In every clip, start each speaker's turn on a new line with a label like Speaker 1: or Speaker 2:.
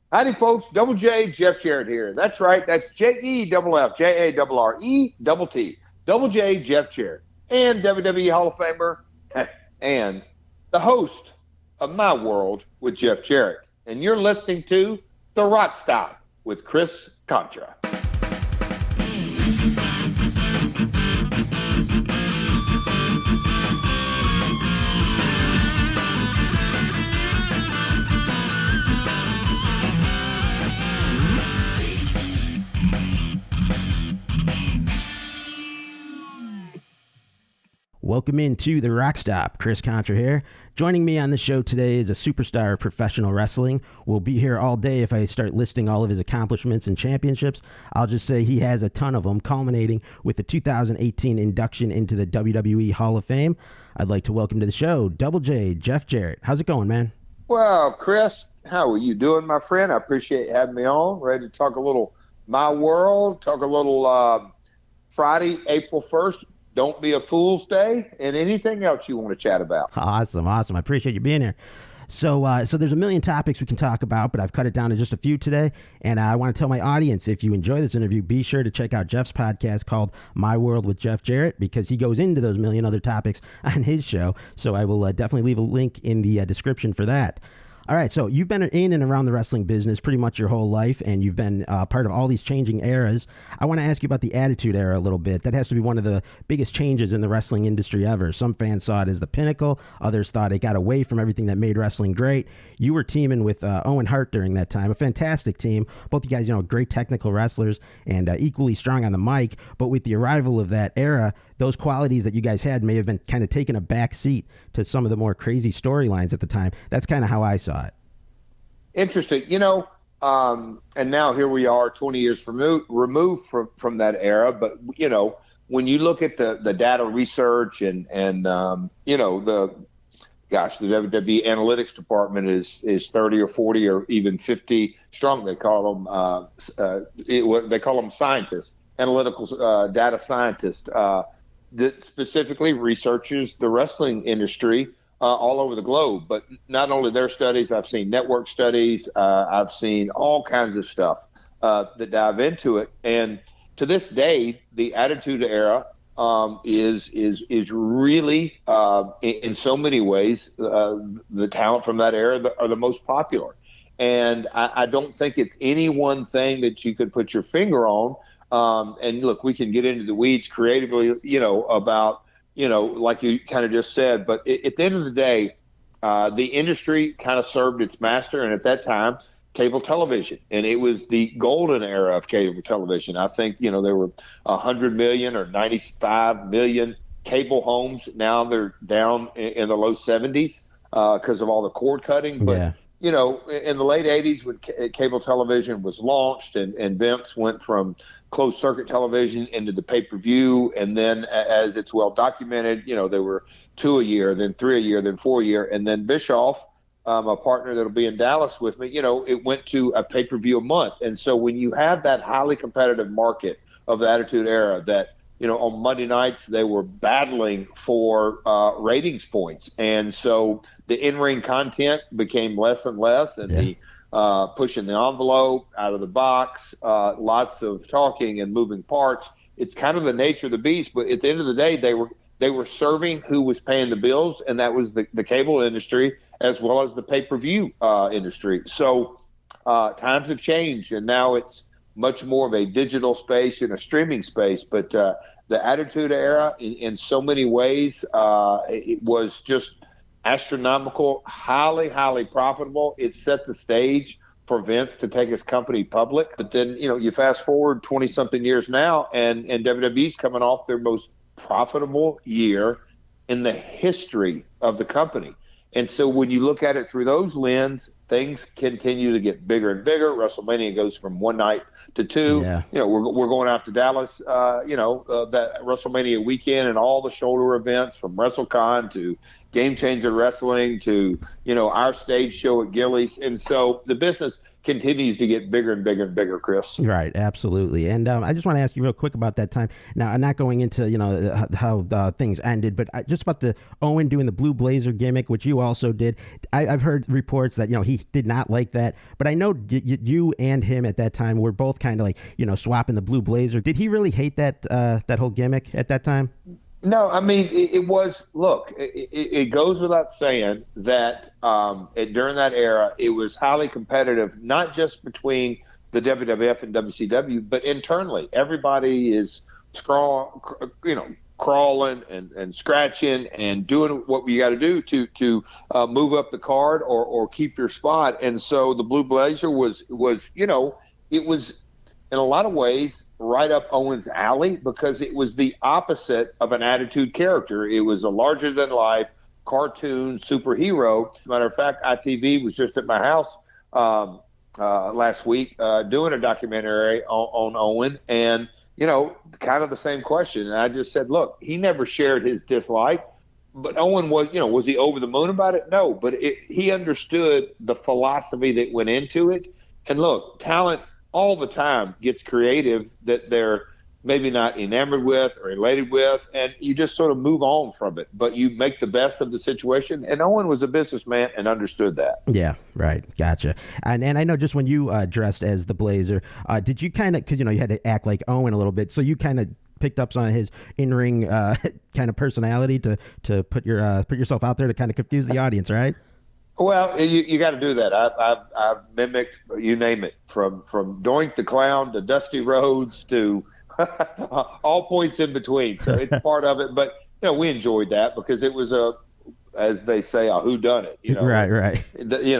Speaker 1: Howdy, folks. Double J, Jeff Jarrett here. That's right. That's JEFFJARRETT. Double J, Jeff Jarrett. And WWE Hall of Famer and the host of My World with Jeff Jarrett. And you're listening to The RockStop with Chris Contra.
Speaker 2: Welcome into the RockStop. Chris Contra here. Joining me on the show today is a superstar of professional wrestling. We'll be here all day if I start listing all of his accomplishments and championships. I'll just say he has a ton of them, culminating with the 2018 induction into the WWE Hall of Fame. I'd like to welcome to the show, Double J, Jeff Jarrett. How's it going, man?
Speaker 1: Well, Chris, how are you doing, my friend? I appreciate having me on. Ready to talk a little My World, talk a little Friday, April 1st. Don't be a fool's day, and anything else you want to chat about.
Speaker 2: Awesome. I appreciate you being here. So there's a million topics we can talk about, but I've cut it down to just a few today. And I want to tell my audience, if you enjoy this interview, be sure to check out Jeff's podcast called My World with Jeff Jarrett, because he goes into those million other topics on his show. So I will definitely leave a link in the description for that. All right, so you've been in and around the wrestling business pretty much your whole life, and you've been part of all these changing eras. I want to ask you about the Attitude Era a little bit. That has to be one of the biggest changes in the wrestling industry ever. Some fans saw it as the pinnacle. Others thought it got away from everything that made wrestling great. You were teaming with Owen Hart during that time, a fantastic team. Both you guys, great technical wrestlers and equally strong on the mic. But with the arrival of that era, those qualities that you guys had may have been kind of taken a back seat to some of the more crazy storylines at the time. That's kind of how I saw it.
Speaker 1: Interesting. And now here we are 20 years removed from that era. But, when you look at the data research and the WWE analytics department is 30 or 40 or even 50 strong. They call them scientists, analytical data scientists. That specifically researches the wrestling industry all over the globe. But not only their studies, I've seen network studies, I've seen all kinds of stuff that dive into it. And to this day, the Attitude Era is really, in so many ways, the talent from that era are the most popular. And I don't think it's any one thing that you could put your finger on. And look, we can get into the weeds creatively, about, like you kind of just said, but at the end of the day, the industry kind of served its master. And at that time, cable television, and it was the golden era of cable television. I think, there were 100 million or 95 million cable homes. Now they're down in the low 70s because of all the cord cutting. But
Speaker 2: yeah.
Speaker 1: In the late 80s when cable television was launched and Vince went from closed circuit television into the pay-per-view, and then as it's well documented, there were 2 a year, then 3 a year, then 4 a year, and then Bischoff, a partner that'll be in Dallas with me, it went to a pay-per-view a month. And so when you have that highly competitive market of the Attitude Era that, on Monday nights, they were battling for ratings points. And so the in-ring content became less and less, and the pushing the envelope out of the box, lots of talking and moving parts. It's kind of the nature of the beast. But at the end of the day, they were serving who was paying the bills, and that was the cable industry as well as the pay-per-view industry. So times have changed, and now it's much more of a digital space and a streaming space. But the Attitude Era, in so many ways, it was just astronomical, highly, highly profitable. It set the stage for Vince to take his company public. But then, you fast forward 20-something years now, and WWE's coming off their most profitable year in the history of the company. And so when you look at it through those lens, things continue to get bigger and bigger. WrestleMania goes from one night to two.
Speaker 2: Yeah.
Speaker 1: We're going out to Dallas, that WrestleMania weekend and all the shoulder events from WrestleCon to Game Changer Wrestling to, our stage show at Gillies. And so the business continues to get bigger and bigger and bigger, Chris.
Speaker 2: Right, absolutely. And I just want to ask you real quick about that time. Now, I'm not going into, how things ended, but just about the Owen doing the blue blazer gimmick, which you also did. I've heard reports that, he he did not like that. But I know you and him at that time were both kind of like, swapping the blue blazer. Did he really hate that whole gimmick at that time?
Speaker 1: No, I mean it was. Look, it goes without saying that during that era, it was highly competitive, not just between the WWF and WCW, but internally. Everybody is crawling and scratching and doing what you got to do to move up the card or keep your spot. And so the Blue Blazer was it was in a lot of ways right up Owen's alley because it was the opposite of an attitude character. It was a larger than life cartoon superhero. As a matter of fact, ITV was just at my house last week doing a documentary on Owen, and kind of the same question. And I just said, look, he never shared his dislike, but Owen was he over the moon about it? No, but he understood the philosophy that went into it. And look, talent all the time gets creative that they're maybe not enamored with or elated with, and you just sort of move on from it. But you make the best of the situation, and Owen was a businessman and understood that.
Speaker 2: Yeah, right. Gotcha. And I know just when you dressed as the Blazer, did you kind of, because, you had to act like Owen a little bit, so you kind of picked up some of his in-ring kind of personality to put yourself out there to kind of confuse the audience, right?
Speaker 1: Well, you got to do that. I've mimicked, you name it, from Doink the Clown to Dusty Rhodes to all points in between. So it's part of it. But we enjoyed that because it was as they say, a whodunit.
Speaker 2: Right.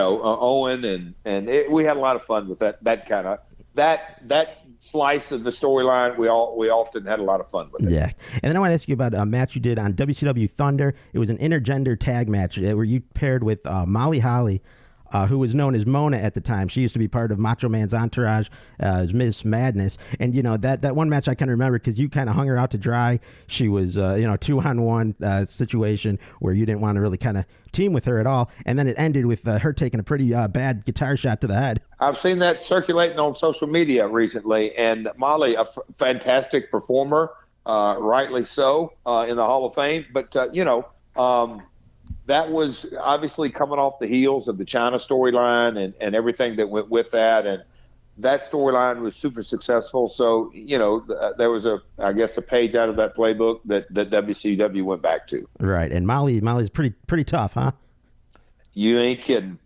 Speaker 1: Owen and we had a lot of fun with that kind of that slice of the storyline. We often had a lot of fun with it.
Speaker 2: Yeah. And then I want to ask you about a match you did on WCW Thunder. It was an intergender tag match where you paired with Molly Holly, who was known as Mona at the time. She used to be part of Macho Man's entourage as Miss Madness. And, that one match I kind of remember because you kind of hung her out to dry. She was, 2-on-1 situation where you didn't want to really kind of team with her at all. And then it ended with her taking a pretty bad guitar shot to the head.
Speaker 1: I've seen that circulating on social media recently. And Molly, a fantastic performer, rightly so, in the Hall of Fame. But, that was obviously coming off the heels of the China storyline and everything that went with that. And that storyline was super successful. So, there was a page out of that playbook that WCW went back to.
Speaker 2: Right. And Molly's pretty tough, huh?
Speaker 1: You ain't kidding.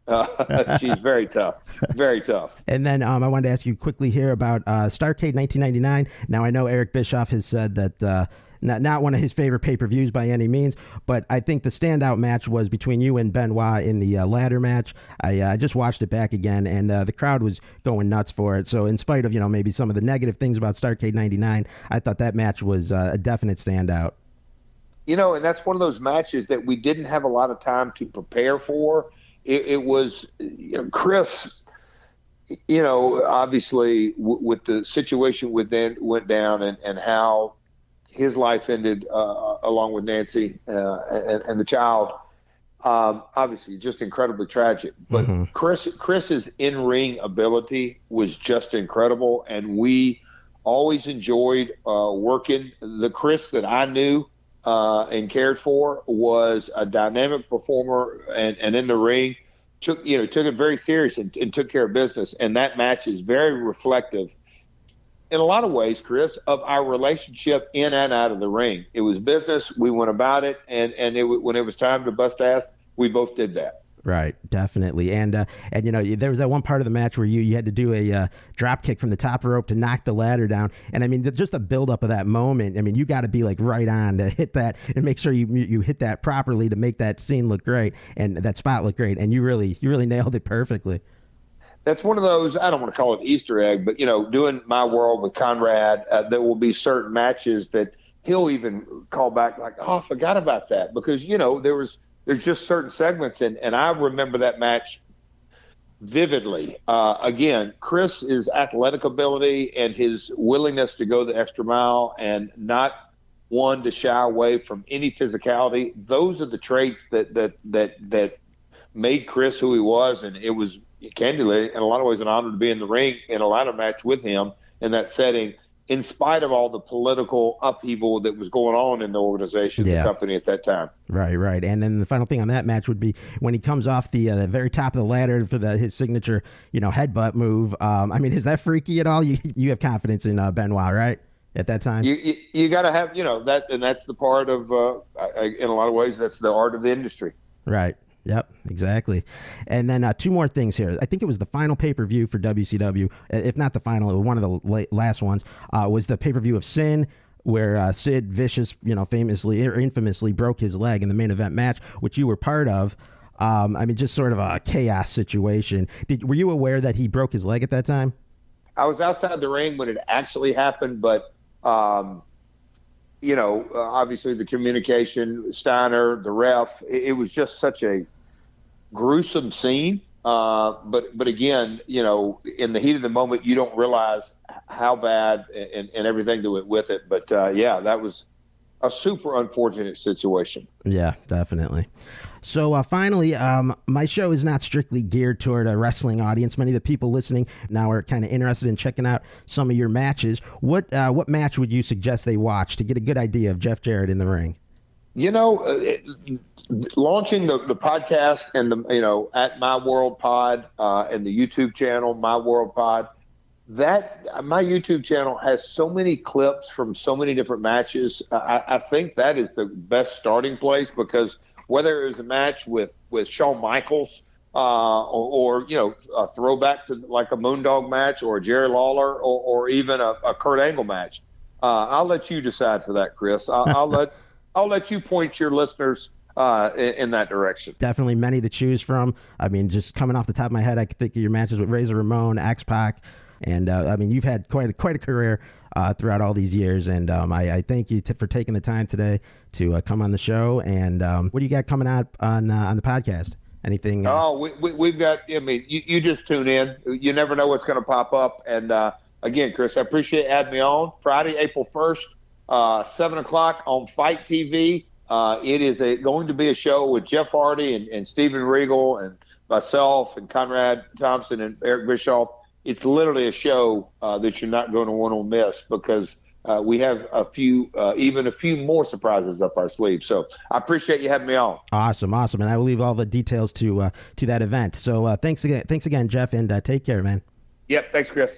Speaker 1: She's very tough. Very tough.
Speaker 2: And then I wanted to ask you quickly here about Starrcade 1999. Now, I know Eric Bischoff has said that not one of his favorite pay-per-views by any means, but I think the standout match was between you and Benoit in the ladder match. I just watched it back again, and the crowd was going nuts for it. So in spite of, maybe some of the negative things about Starrcade 99, I thought that match was a definite standout.
Speaker 1: And that's one of those matches that we didn't have a lot of time to prepare for. It was, Chris, obviously with the situation went down and how his life ended along with Nancy and the child. Obviously, just incredibly tragic. But Chris's in-ring ability was just incredible, and we always enjoyed working. The Chris that I knew and cared for was a dynamic performer, and in the ring took it very serious and took care of business. And that match is very reflective in a lot of ways, Chris, of our relationship in and out of the ring. It was business. We went about it. And when it was time to bust ass, we both did that.
Speaker 2: Right, definitely. And there was that one part of the match where you had to do a drop kick from the top rope to knock the ladder down. And I mean, just the build up of that moment. I mean, you got to be like right on to hit that and make sure you hit that properly to make that scene look great and that spot look great. And you really nailed it perfectly.
Speaker 1: That's one of those, I don't want to call it Easter egg, but, doing My World with Conrad, there will be certain matches that he'll even call back like, oh, I forgot about that. Because, there's just certain segments. And I remember that match vividly. Again, Chris's athletic ability and his willingness to go the extra mile and not one to shy away from any physicality. Those are the traits that made Chris who he was. And it was, candidly, in a lot of ways, an honor to be in the ring in a ladder match with him in that setting. in spite of all the political upheaval that was going on in the organization, the company at that time.
Speaker 2: Right. And then the final thing on that match would be when he comes off the very top of the ladder for his signature, headbutt move. I mean, is that freaky at all? You have confidence in Benoit, right? At that time,
Speaker 1: you got to have that, and that's the part of in a lot of ways that's the art of the industry.
Speaker 2: Right. Yep, exactly. And then two more things here. I think it was the final pay-per-view for WCW, if not the final, one of the last ones, was the pay-per-view of Sin, where Sid Vicious, famously or infamously broke his leg in the main event match, which you were part of. I mean, just sort of a chaos situation. Were you aware that he broke his leg at that time?
Speaker 1: I was outside the ring when it actually happened, but obviously the communication, Steiner, the ref, it was just such a gruesome scene. But again, in the heat of the moment, you don't realize how bad and everything that went with it. But that was a super unfortunate situation.
Speaker 2: Yeah, definitely. So finally, my show is not strictly geared toward a wrestling audience. Many of the people listening now are kind of interested in checking out some of your matches. What match would you suggest they watch to get a good idea of Jeff Jarrett in the ring?
Speaker 1: Launching the podcast and at My World Pod and the YouTube channel My World Pod, that my YouTube channel has so many clips from so many different matches. I think that is the best starting place, because whether it was a match with Shawn Michaels or a throwback to like a Moondog match or a Jerry Lawler or even a Kurt Angle match, I'll let you decide for that, Chris. I'll let you point your listeners in that direction.
Speaker 2: Definitely many to choose from. I mean, just coming off the top of my head, I could think of your matches with Razor Ramon, X-Pac, and I mean, you've had quite a career throughout all these years, and I thank you for taking the time today to come on the show. And what do you got coming out on the podcast? Anything?
Speaker 1: We've got. I mean, you just tune in. You never know what's going to pop up. And again, Chris, I appreciate having me on. Friday, April 1st, 7:00 on Fight TV. It is going to be a show with Jeff Hardy and Steven Regal and myself and Conrad Thompson and Eric Bischoff. It's literally a show that you're not going to want to miss, because we have even a few more surprises up our sleeve. So I appreciate you having me on.
Speaker 2: Awesome. And I will leave all the details to that event. So thanks again, Jeff, and take care, man.
Speaker 1: Yep. Thanks, Chris.